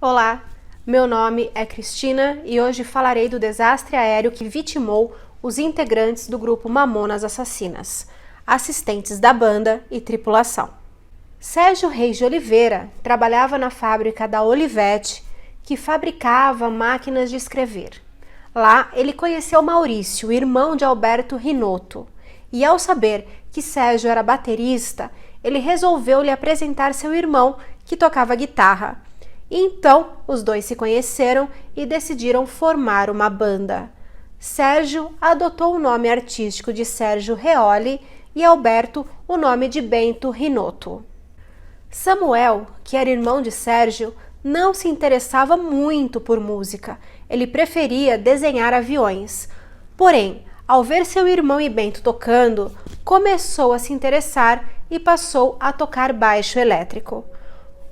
Olá, meu nome é Cristina e hoje falarei do desastre aéreo que vitimou os integrantes do grupo Mamonas Assassinas, assistentes da banda e tripulação. Sérgio Reis de Oliveira trabalhava na fábrica da Olivetti, que fabricava máquinas de escrever. Lá ele conheceu Maurício, irmão de Alberto Rinotto, e ao saber que Sérgio era baterista, ele resolveu lhe apresentar seu irmão, que tocava guitarra. E então os dois se conheceram e decidiram formar uma banda. Sérgio adotou o nome artístico de Sérgio Reoli e Alberto o nome de Bento Rinotto. Samuel, que era irmão de Sérgio, não se interessava muito por música. Ele preferia desenhar aviões. Porém, ao ver seu irmão e Bento tocando, começou a se interessar e passou a tocar baixo elétrico.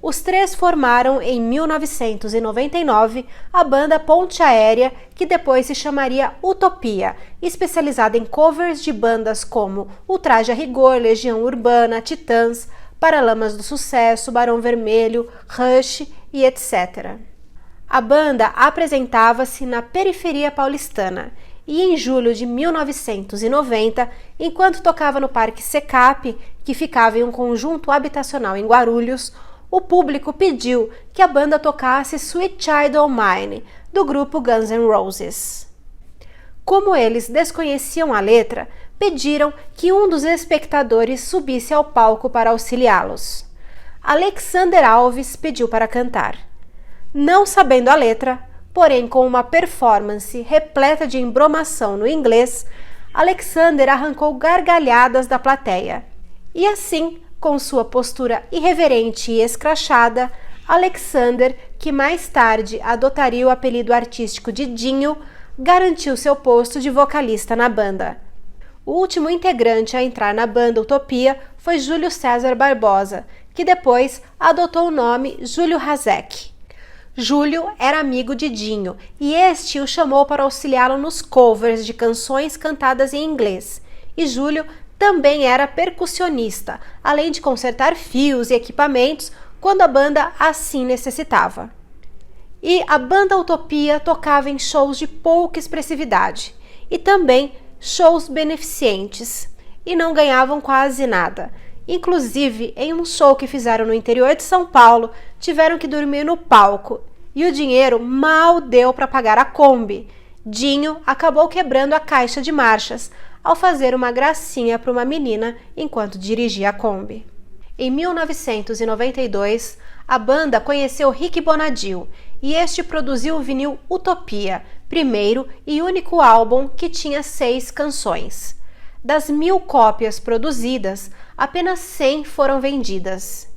Os três formaram em 1999 a banda Ponte Aérea, que depois se chamaria Utopia, especializada em covers de bandas como O Traje a Rigor, Legião Urbana, Titãs, Paralamas do Sucesso, Barão Vermelho, Rush e etc. A banda apresentava-se na periferia paulistana e em julho de 1990, enquanto tocava no Parque Secap, que ficava em um conjunto habitacional em Guarulhos, o público pediu que a banda tocasse Sweet Child O' Mine, do grupo Guns N' Roses. Como eles desconheciam a letra, pediram que um dos espectadores subisse ao palco para auxiliá-los. Alexander Alves pediu para cantar. Não sabendo a letra, porém com uma performance repleta de embromação no inglês, Alexander arrancou gargalhadas da plateia. E assim, com sua postura irreverente e escrachada, Alexander, que mais tarde adotaria o apelido artístico de Dinho, garantiu seu posto de vocalista na banda. O último integrante a entrar na banda Utopia foi Júlio César Barbosa, que depois adotou o nome Júlio Hazek. Júlio era amigo de Dinho e este o chamou para auxiliá-lo nos covers de canções cantadas em inglês. E Júlio também era percussionista, além de consertar fios e equipamentos quando a banda assim necessitava. E a banda Utopia tocava em shows de pouca expressividade e também shows beneficentes, e não ganhavam quase nada. Inclusive, em um show que fizeram no interior de São Paulo, tiveram que dormir no palco e o dinheiro mal deu para pagar a Kombi. Dinho acabou quebrando a caixa de marchas ao fazer uma gracinha para uma menina enquanto dirigia a Kombi. Em 1992, a banda conheceu Rick Bonadio e este produziu o vinil Utopia, primeiro e único álbum que tinha 6 canções. Das 1000 cópias produzidas, apenas 100 foram vendidas.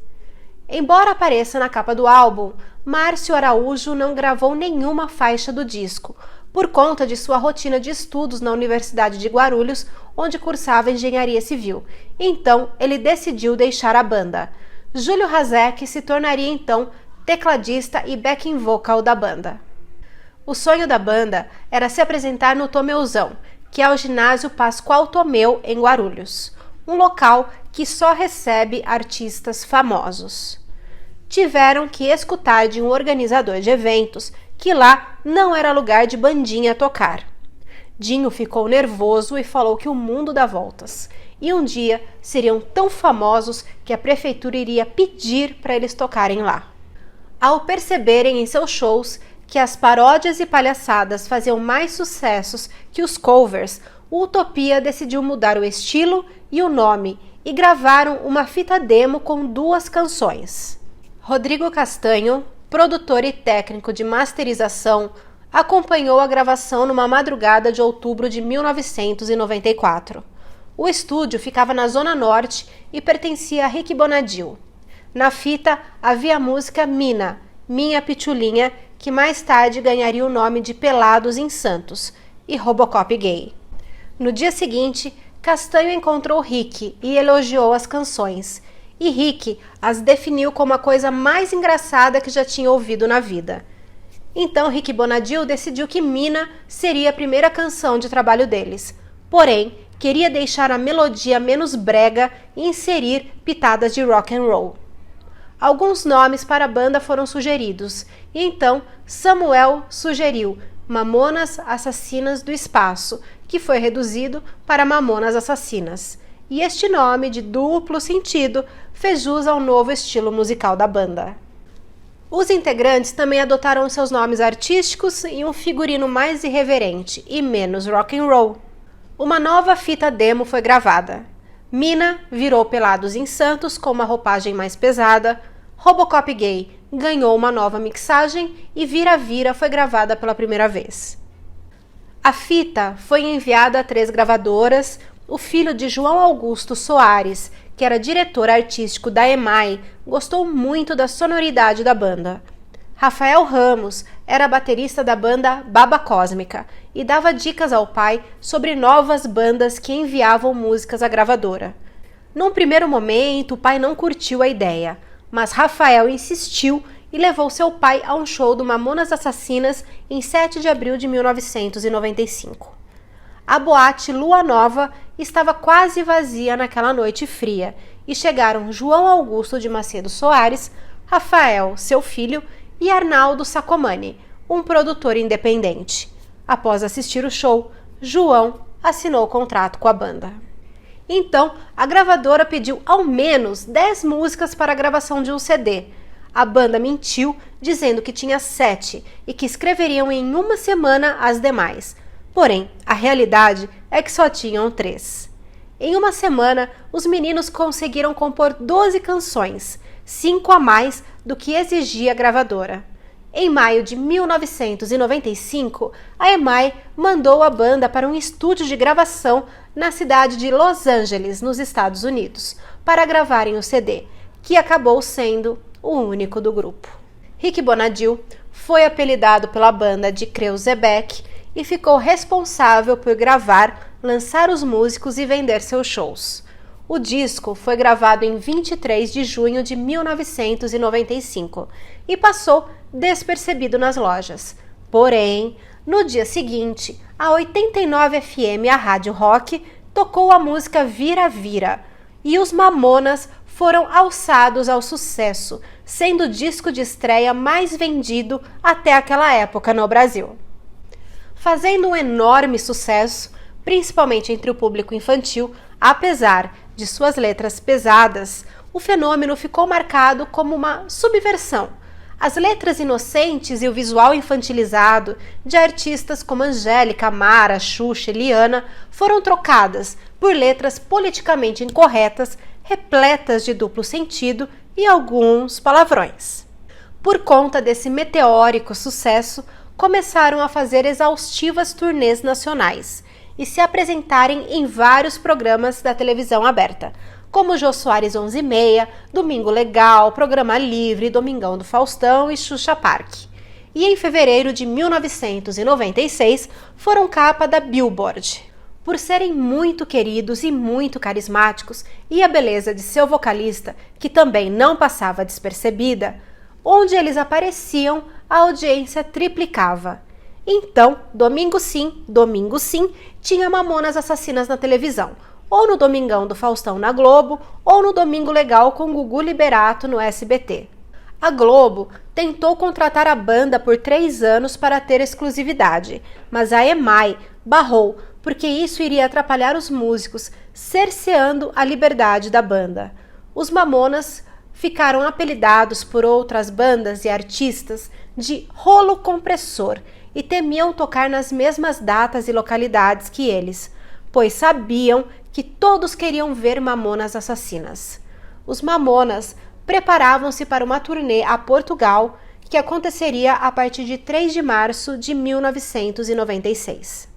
Embora apareça na capa do álbum, Márcio Araújo não gravou nenhuma faixa do disco, por conta de sua rotina de estudos na Universidade de Guarulhos, onde cursava engenharia civil. Então, ele decidiu deixar a banda. Júlio Hazek se tornaria então tecladista e backing vocal da banda. O sonho da banda era se apresentar no Tomeuzão, que é o ginásio Pascoal Tomeu, em Guarulhos, um local que só recebe artistas famosos. Tiveram que escutar de um organizador de eventos que lá não era lugar de bandinha tocar. Dinho ficou nervoso e falou que o mundo dá voltas, e um dia seriam tão famosos que a prefeitura iria pedir para eles tocarem lá. Ao perceberem em seus shows que as paródias e palhaçadas faziam mais sucessos que os covers, o Utopia decidiu mudar o estilo e o nome e gravaram uma fita demo com 2 canções. Rodrigo Castanho, produtor e técnico de masterização, acompanhou a gravação numa madrugada de outubro de 1994. O estúdio ficava na Zona Norte e pertencia a Rick Bonadio. Na fita havia a música Mina, Minha Pitulinha, que mais tarde ganharia o nome de Pelados em Santos, e Robocop Gay. No dia seguinte, Castanho encontrou Rick e elogiou as canções, e Rick as definiu como a coisa mais engraçada que já tinha ouvido na vida. Então Rick Bonadio decidiu que Mina seria a primeira canção de trabalho deles, porém queria deixar a melodia menos brega e inserir pitadas de rock and roll. alguns nomes para a banda foram sugeridos, e então Samuel sugeriu Mamonas Assassinas do Espaço, que foi reduzido para Mamonas Assassinas. E este nome de duplo sentido fez jus ao novo estilo musical da banda. Os integrantes também adotaram seus nomes artísticos e um figurino mais irreverente e menos rock and roll. Uma nova fita demo foi gravada. Mina virou Pelados em Santos com uma roupagem mais pesada, Robocop Gay ganhou uma nova mixagem e Vira Vira foi gravada pela primeira vez. A fita foi enviada a 3 gravadoras. O filho de João Augusto Soares, que era diretor artístico da EMAI, gostou muito da sonoridade da banda. Rafael Ramos era baterista da banda Baba Cósmica e dava dicas ao pai sobre novas bandas que enviavam músicas à gravadora. Num primeiro momento, o pai não curtiu a ideia, mas Rafael insistiu e levou seu pai a um show do Mamonas Assassinas em 7 de abril de 1995. A boate Lua Nova estava quase vazia naquela noite fria e chegaram João Augusto de Macedo Soares, Rafael, seu filho, e Arnaldo Sacomani, um produtor independente. Após assistir o show, João assinou o contrato com a banda. Então, a gravadora pediu ao menos 10 músicas para a gravação de um CD. A banda mentiu, dizendo que tinha 7 e que escreveriam em uma semana as demais. Porém, a realidade é que só tinham 3. Em uma semana, os meninos conseguiram compor 12 canções, 5 a mais do que exigia a gravadora. Em maio de 1995, a EMAI mandou a banda para um estúdio de gravação na cidade de Los Angeles, nos Estados Unidos, para gravarem o CD, que acabou sendo o único do grupo. Rick Bonadil foi apelidado pela banda de Kreuzebeck e ficou responsável por gravar, lançar os músicos e vender seus shows. O disco foi gravado em 23 de junho de 1995 e passou despercebido nas lojas. Porém, no dia seguinte, a 89 FM, a Rádio Rock, tocou a música Vira Vira e os Mamonas foram alçados ao sucesso, sendo o disco de estreia mais vendido até aquela época no Brasil. Fazendo um enorme sucesso, principalmente entre o público infantil, apesar de suas letras pesadas, o fenômeno ficou marcado como uma subversão. As letras inocentes e o visual infantilizado de artistas como Angélica, Mara, Xuxa e Liana foram trocadas por letras politicamente incorretas, repletas de duplo sentido e alguns palavrões. Por conta desse meteórico sucesso, começaram a fazer exaustivas turnês nacionais e se apresentarem em vários programas da televisão aberta, como Jô Soares 11h30, Domingo Legal, Programa Livre, Domingão do Faustão e Xuxa Park. E em fevereiro de 1996 foram capa da Billboard. Por serem muito queridos e muito carismáticos, e a beleza de seu vocalista, que também não passava despercebida, onde eles apareciam, a audiência triplicava. Então, domingo sim, tinha Mamonas Assassinas na televisão, ou no Domingão do Faustão na Globo, ou no Domingo Legal com Gugu Liberato no SBT. A Globo tentou contratar a banda por 3 anos para ter exclusividade, mas a EMAI barrou, porque isso iria atrapalhar os músicos, cerceando a liberdade da banda. Os Mamonas ficaram apelidados por outras bandas e artistas de rolo compressor e temiam tocar nas mesmas datas e localidades que eles, pois sabiam que todos queriam ver Mamonas Assassinas. Os Mamonas preparavam-se para uma turnê a Portugal, que aconteceria a partir de 3 de março de 1996.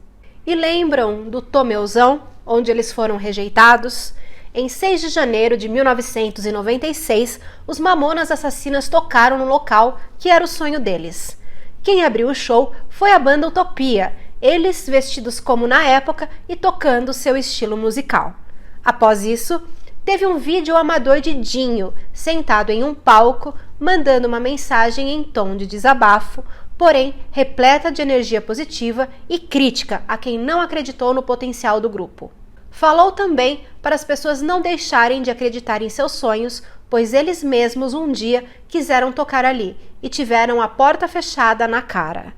E lembram do Tomeuzão, onde eles foram rejeitados? Em 6 de janeiro de 1996, os Mamonas Assassinas tocaram no local que era o sonho deles. Quem abriu o show foi a banda Utopia, eles vestidos como na época e tocando seu estilo musical. Após isso, teve um vídeo amador de Dinho, sentado em um palco, mandando uma mensagem em tom de desabafo, porém repleta de energia positiva e crítica a quem não acreditou no potencial do grupo. Falou também para as pessoas não deixarem de acreditar em seus sonhos, pois eles mesmos um dia quiseram tocar ali e tiveram a porta fechada na cara.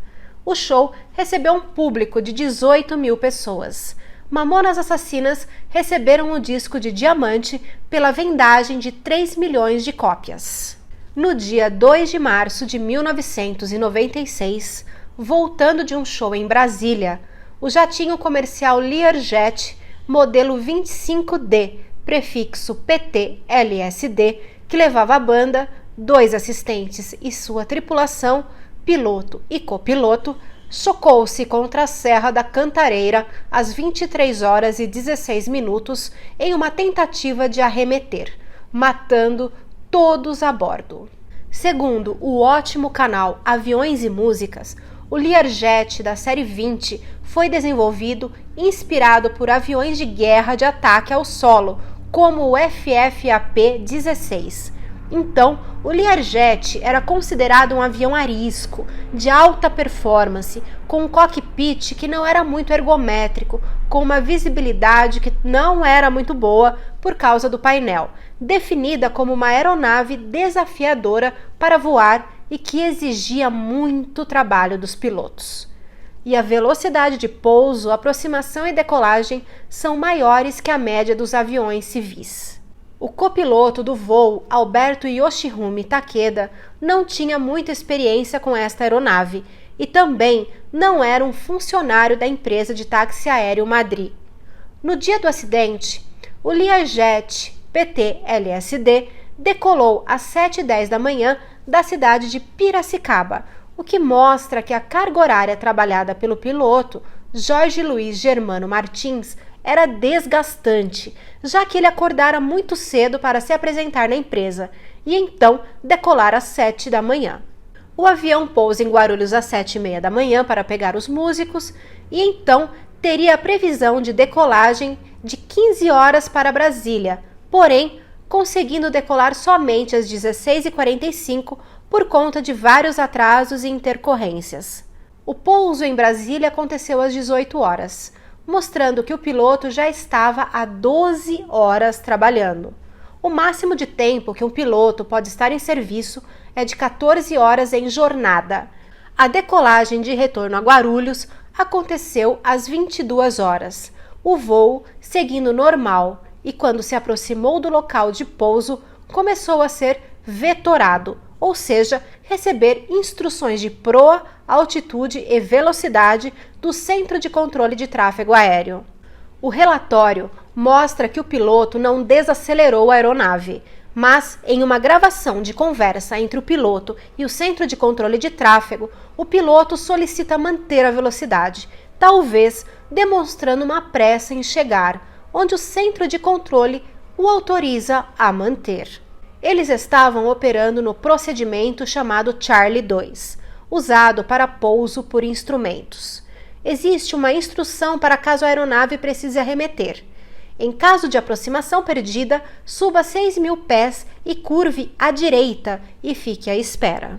O show recebeu um público de 18 mil pessoas. Mamonas Assassinas receberam o disco de diamante pela vendagem de 3 milhões de cópias. No dia 2 de março de 1996, voltando de um show em Brasília, o jatinho comercial Learjet, modelo 25D, prefixo PT-LSD, que levava a banda, 2 assistentes e sua tripulação, piloto e copiloto, chocou-se contra a Serra da Cantareira às 23 horas e 16 minutos em uma tentativa de arremeter, matando todos a bordo. Segundo o ótimo canal Aviões e Músicas, o Learjet da série 20 foi desenvolvido inspirado por aviões de guerra de ataque ao solo, como o FFAP-16. Então, o Learjet era considerado um avião arisco, de alta performance, com um cockpit que não era muito ergométrico, com uma visibilidade que não era muito boa por causa do painel, definida como uma aeronave desafiadora para voar e que exigia muito trabalho dos pilotos. E a velocidade de pouso, aproximação e decolagem são maiores que a média dos aviões civis. O copiloto do voo, Alberto Yoshihumi Takeda, não tinha muita experiência com esta aeronave e também não era um funcionário da empresa de táxi aéreo Madrid. No dia do acidente, o Learjet PT-LSD decolou às 7h10 da manhã da cidade de Piracicaba, o que mostra que a carga horária trabalhada pelo piloto, Jorge Luiz Germano Martins, era desgastante, já que ele acordara muito cedo para se apresentar na empresa e então decolar às 7 da manhã. O avião pousa em Guarulhos às 7h30 da manhã para pegar os músicos e então teria a previsão de decolagem de 15 horas para Brasília, porém conseguindo decolar somente às 16h45 por conta de vários atrasos e intercorrências. O pouso em Brasília aconteceu às 18 horas. Mostrando que o piloto já estava há 12 horas trabalhando. O máximo de tempo que um piloto pode estar em serviço é de 14 horas em jornada. A decolagem de retorno a Guarulhos aconteceu às 22 horas. O voo seguindo normal e quando se aproximou do local de pouso, começou a ser vetorado, ou seja, receber instruções de proa, altitude e velocidade do Centro de Controle de Tráfego Aéreo. O relatório mostra que o piloto não desacelerou a aeronave, mas em uma gravação de conversa entre o piloto e o Centro de Controle de Tráfego, o piloto solicita manter a velocidade, talvez demonstrando uma pressa em chegar, onde o Centro de Controle o autoriza a manter. Eles estavam operando no procedimento chamado Charlie 2, usado para pouso por instrumentos. Existe uma instrução para caso a aeronave precise arremeter. Em caso de aproximação perdida, suba 6.000 pés e curve à direita e fique à espera.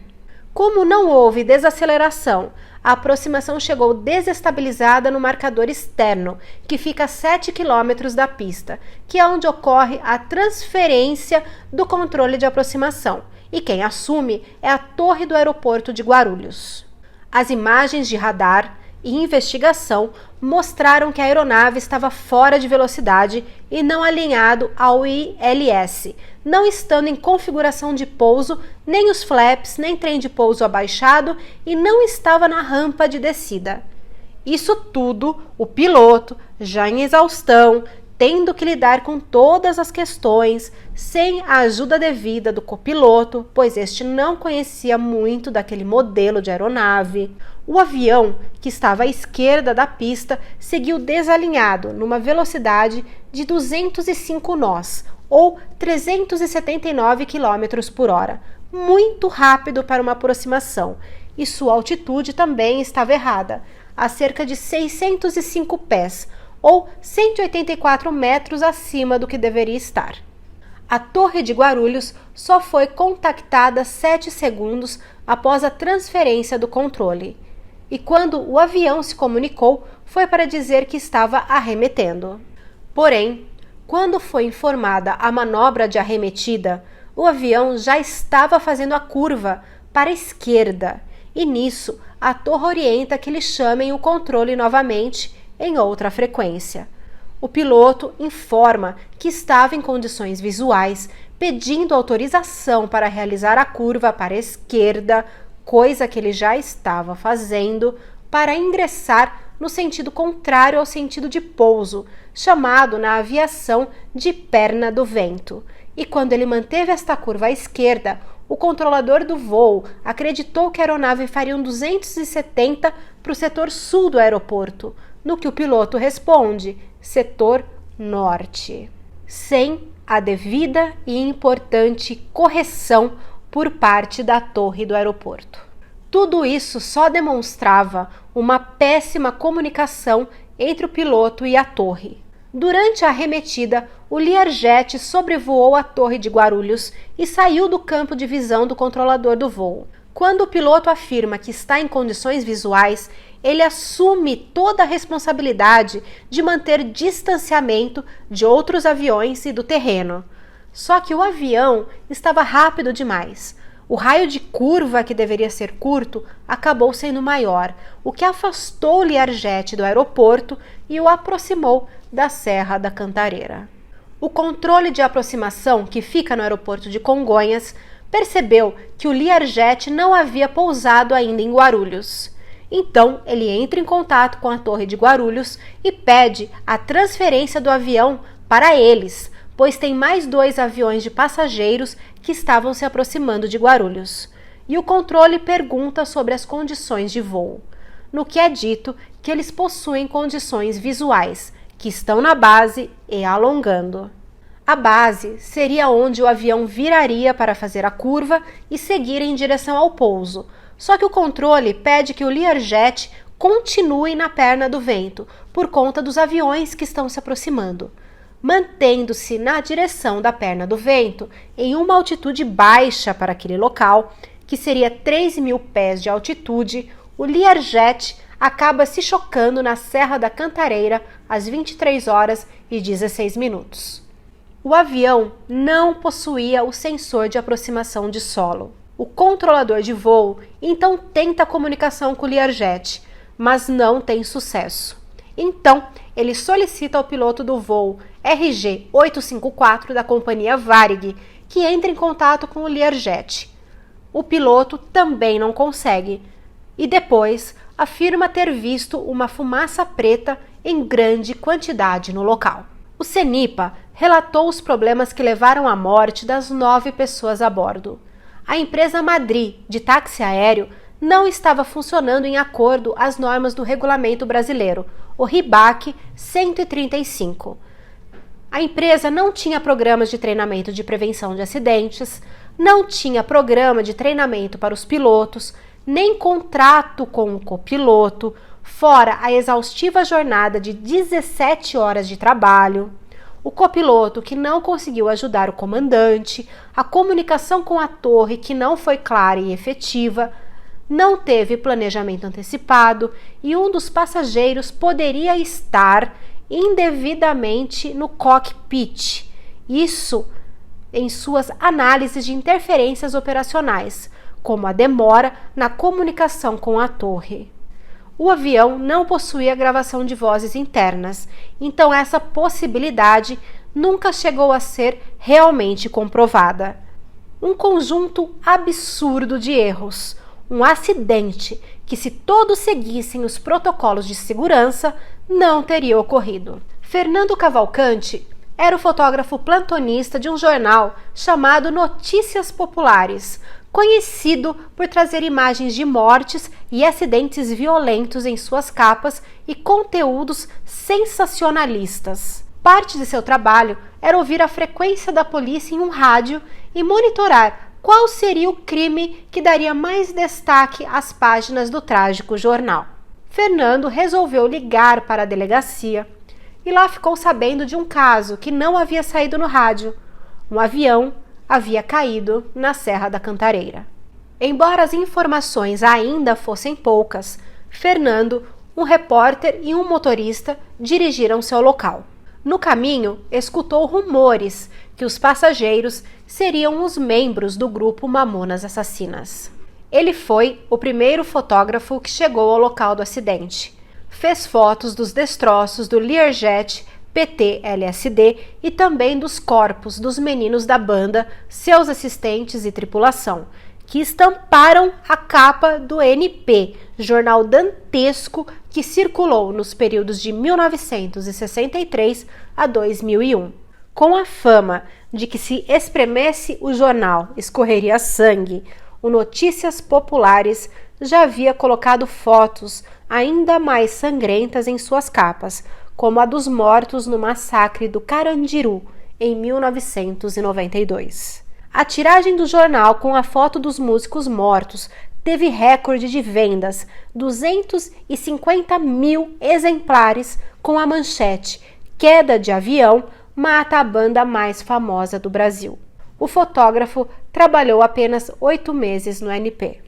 Como não houve desaceleração, a aproximação chegou desestabilizada no marcador externo, que fica a 7 km da pista, que é onde ocorre a transferência do controle de aproximação, e quem assume é a torre do aeroporto de Guarulhos. As imagens de radar e investigação mostraram que a aeronave estava fora de velocidade e não alinhado ao ILS, não estando em configuração de pouso, nem os flaps, nem trem de pouso abaixado e não estava na rampa de descida. Isso tudo, o piloto, já em exaustão, tendo que lidar com todas as questões, sem a ajuda devida do copiloto, pois este não conhecia muito daquele modelo de aeronave. O avião, que estava à esquerda da pista, seguiu desalinhado numa velocidade de 205 nós, ou 379 km por hora, muito rápido para uma aproximação, e sua altitude também estava errada, a cerca de 605 pés, ou 184 metros acima do que deveria estar. A Torre de Guarulhos só foi contactada 7 segundos após a transferência do controle. E quando o avião se comunicou, foi para dizer que estava arremetendo. Porém, quando foi informada a manobra de arremetida, O avião já estava fazendo a curva para a esquerda e nisso a torre orienta que eles chamem o controle novamente em outra frequência. O piloto informa que estava em condições visuais, pedindo autorização para realizar a curva para a esquerda, coisa que ele já estava fazendo, para ingressar no sentido contrário ao sentido de pouso, chamado na aviação de perna do vento. E quando ele manteve esta curva à esquerda, o controlador do voo acreditou que a aeronave faria um 270 para o setor sul do aeroporto, no que o piloto responde, setor norte, sem a devida e importante correção por parte da torre do aeroporto. Tudo isso só demonstrava uma péssima comunicação entre o piloto e a torre. Durante a arremetida, o Learjet sobrevoou a torre de Guarulhos e saiu do campo de visão do controlador do voo. Quando o piloto afirma que está em condições visuais, ele assume toda a responsabilidade de manter distanciamento de outros aviões e do terreno. Só que o avião estava rápido demais. O raio de curva, que deveria ser curto, acabou sendo maior, o que afastou o Learjet do aeroporto e o aproximou da Serra da Cantareira. O controle de aproximação, que fica no aeroporto de Congonhas, percebeu que o Learjet não havia pousado ainda em Guarulhos. Então, ele entra em contato com a torre de Guarulhos e pede a transferência do avião para eles, pois tem mais 2 aviões de passageiros que estavam se aproximando de Guarulhos. E o controle pergunta sobre as condições de voo, no que é dito que eles possuem condições visuais, que estão na base e alongando. A base seria onde o avião viraria para fazer a curva e seguir em direção ao pouso. Só que o controle pede que o Learjet continue na perna do vento, por conta dos aviões que estão se aproximando. Mantendo-se na direção da perna do vento, em uma altitude baixa para aquele local, que seria 3.000 pés de altitude, o Learjet acaba se chocando na Serra da Cantareira às 23 horas e 16 minutos. O avião não possuía o sensor de aproximação de solo. O controlador de voo então tenta a comunicação com o Learjet, mas não tem sucesso. Então, ele solicita ao piloto do voo RG-854 da companhia Varig que entre em contato com o Learjet. O piloto também não consegue e depois afirma ter visto uma fumaça preta em grande quantidade no local. O CENIPA relatou os problemas que levaram à morte das 9 pessoas a bordo. A empresa Madri de táxi aéreo não estava funcionando em acordo às normas do regulamento brasileiro, o RIBAC 135. A empresa não tinha programas de treinamento de prevenção de acidentes, não tinha programa de treinamento para os pilotos, nem contrato com o copiloto, fora a exaustiva jornada de 17 horas de trabalho. O copiloto que não conseguiu ajudar o comandante, a comunicação com a torre que não foi clara e efetiva, não teve planejamento antecipado e um dos passageiros poderia estar indevidamente no cockpit. Isso em suas análises de interferências operacionais, como a demora na comunicação com a torre. O avião não possuía gravação de vozes internas, então essa possibilidade nunca chegou a ser realmente comprovada. Um conjunto absurdo de erros, um acidente que, se todos seguissem os protocolos de segurança, não teria ocorrido. Fernando Cavalcante era o fotógrafo plantonista de um jornal chamado Notícias Populares, conhecido por trazer imagens de mortes e acidentes violentos em suas capas e conteúdos sensacionalistas. Parte de seu trabalho era ouvir a frequência da polícia em um rádio e monitorar qual seria o crime que daria mais destaque às páginas do trágico jornal. Fernando resolveu ligar para a delegacia e lá ficou sabendo de um caso que não havia saído no rádio. Um avião havia caído na Serra da Cantareira. Embora as informações ainda fossem poucas, Fernando, um repórter e um motorista dirigiram-se ao local. No caminho, escutou rumores que os passageiros seriam os membros do grupo Mamonas Assassinas. Ele foi o primeiro fotógrafo que chegou ao local do acidente. Fez fotos dos destroços do Learjet PT-LSD e também dos corpos dos meninos da banda, seus assistentes e tripulação, que estamparam a capa do NP, jornal dantesco que circulou nos períodos de 1963 a 2001. Com a fama de que se espremesse o jornal escorreria sangue, o Notícias Populares já havia colocado fotos ainda mais sangrentas em suas capas, como a dos mortos no massacre do Carandiru, em 1992. A tiragem do jornal com a foto dos músicos mortos teve recorde de vendas, 250 mil exemplares, com a manchete "Queda de avião mata a banda mais famosa do Brasil". O fotógrafo trabalhou apenas 8 meses no NP.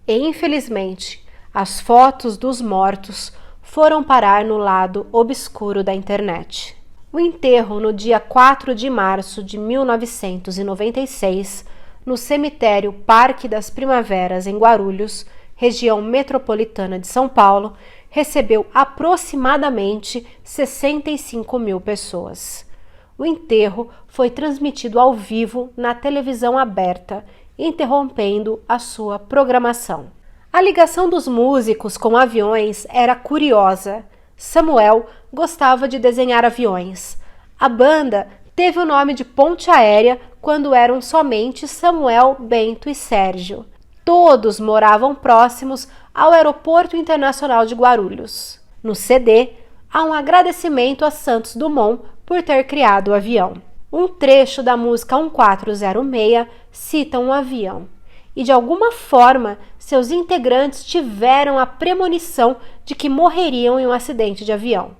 E, infelizmente, as fotos dos mortos foram parar no lado obscuro da internet. O enterro, no dia 4 de março de 1996, no cemitério Parque das Primaveras, em Guarulhos, região metropolitana de São Paulo, recebeu aproximadamente 65 mil pessoas. O enterro foi transmitido ao vivo na televisão aberta, interrompendo a sua programação. A ligação dos músicos com aviões era curiosa. Samuel gostava de desenhar aviões. A banda teve o nome de Ponte Aérea quando eram somente Samuel, Bento e Sérgio. Todos moravam próximos ao Aeroporto Internacional de Guarulhos. No CD, há um agradecimento a Santos Dumont por ter criado o avião. Um trecho da música 1406 cita um avião. E de alguma forma, seus integrantes tiveram a premonição de que morreriam em um acidente de avião.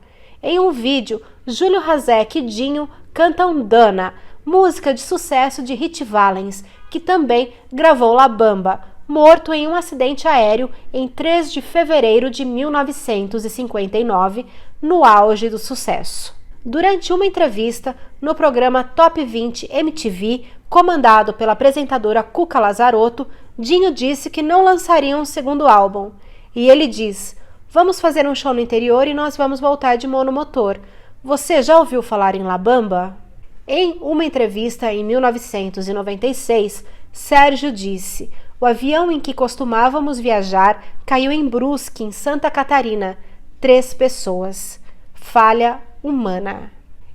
Em um vídeo, Júlio Hazek e Dinho cantam Dana, música de sucesso de Rit Valens, que também gravou La Bamba, morto em um acidente aéreo em 3 de fevereiro de 1959, no auge do sucesso. Durante uma entrevista no programa Top 20 MTV, comandado pela apresentadora Cuca Lazarotto, Dinho disse que não lançariam um segundo álbum. E ele diz: "Vamos fazer um show no interior e nós vamos voltar de monomotor. Você já ouviu falar em La Bamba?" Em uma entrevista em 1996, Sérgio disse: "O avião em que costumávamos viajar caiu em Brusque, em Santa Catarina. 3 pessoas. Falha humana."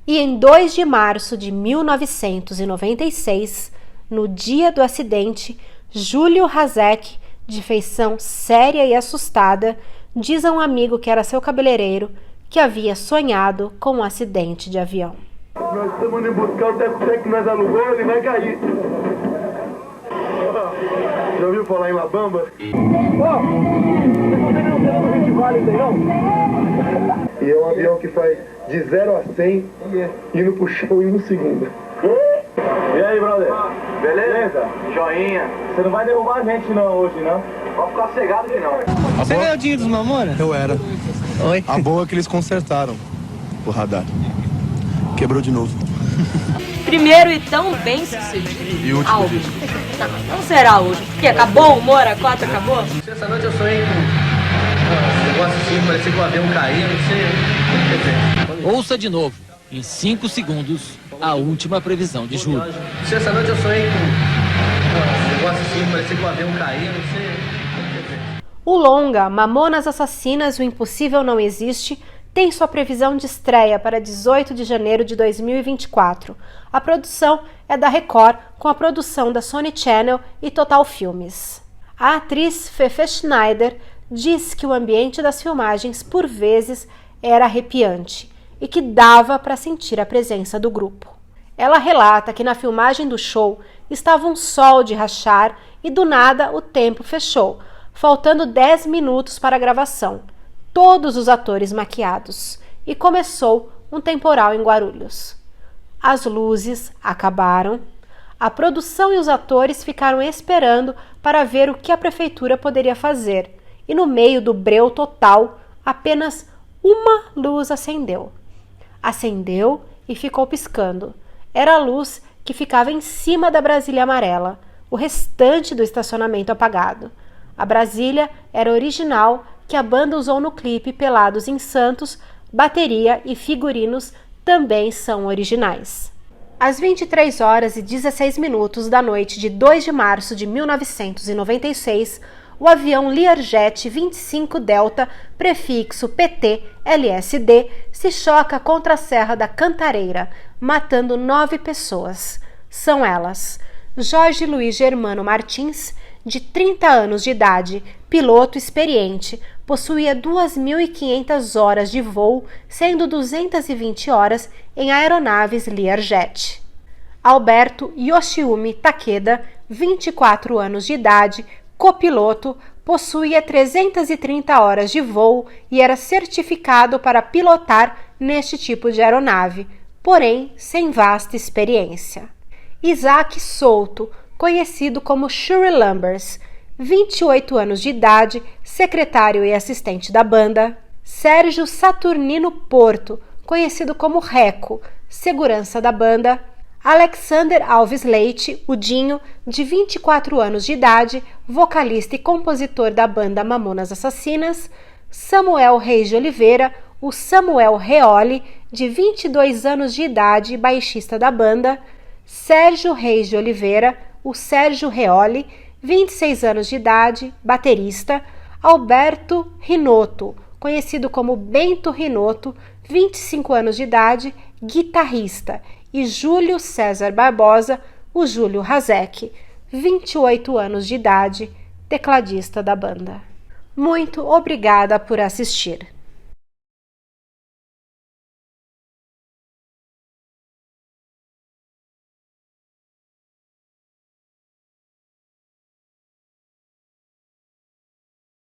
E em 2 de março de 1996, no dia do acidente, Júlio Hazek, de feição séria e assustada, diz a um amigo que era seu cabeleireiro que havia sonhado com um acidente de avião. "Nós estamos indo buscar o teco-teco que nós alugou, ele vai cair." Já ouviu falar em La Bamba? Vocês não tem Rit Valens aí, não? E é um avião que faz de 0 a 100 indo pro chão em 1 segundo. E aí, brother? Beleza? Joinha. Você não vai derrubar a gente não hoje, não? Pode ficar cegado que não. Você ganhou dinheiro dos Mamonas? Eu era. Oi? A boa é que eles consertaram o radar. Quebrou de novo. Primeiro e tão bem sucedido E o último álbum. disco. Não será o último. Porque acabou o humor, a cota acabou? Essa noite eu sonhei com um negócio assim, parecia que o avião caía, não sei. Ouça de novo, em 5 segundos, a última previsão de julho. Essa noite eu sonhei com um negócio assim, parecia que o avião caía, não sei. O longa Mamonas Assassinas, O Impossível Não Existe tem sua previsão de estreia para 18 de janeiro de 2024. A produção é da Record, com a produção da Sony Channel e Total Filmes. A atriz Fefe Schneider diz que o ambiente das filmagens, por vezes, era arrepiante e que dava para sentir a presença do grupo. Ela relata que na filmagem do show estava um sol de rachar e do nada o tempo fechou, faltando 10 minutos para a gravação. Todos os atores maquiados, e começou um temporal em Guarulhos. As luzes acabaram, a produção e os atores ficaram esperando para ver o que a prefeitura poderia fazer, e no meio do breu total, apenas uma luz acendeu. Acendeu e ficou piscando. Era a luz que ficava em cima da Brasília amarela, o restante do estacionamento apagado. A Brasília era original que a banda usou no clipe Pelados em Santos, bateria e figurinos também são originais. Às 23 horas e 16 minutos da noite de 2 de março de 1996, o avião Learjet 25 Delta, prefixo PT-LSD, se choca contra a Serra da Cantareira, matando 9 pessoas. São elas: Jorge Luiz Germano Martins, de 30 anos de idade, piloto experiente, possuía 2.500 horas de voo, sendo 220 horas em aeronaves Learjet. Alberto Yoshiumi Takeda, 24 anos de idade, copiloto, possuía 330 horas de voo e era certificado para pilotar neste tipo de aeronave, porém sem vasta experiência. Isaac Souto, conhecido como Shuri Lumbers, 28 anos de idade, secretário e assistente da banda. Sérgio Saturnino Porto, conhecido como Reco, segurança da banda. Alexander Alves Leite, o Dinho, de 24 anos de idade, vocalista e compositor da banda Mamonas Assassinas. Samuel Reis de Oliveira, o Samuel Reoli, de 22 anos de idade, baixista da banda. Sérgio Reis de Oliveira, o Sérgio Reoli, 26 anos de idade, baterista. Alberto Rinotto, conhecido como Bento Rinotto, 25 anos de idade, guitarrista. E Júlio César Barbosa, o Júlio Razek, 28 anos de idade, tecladista da banda. Muito obrigada por assistir.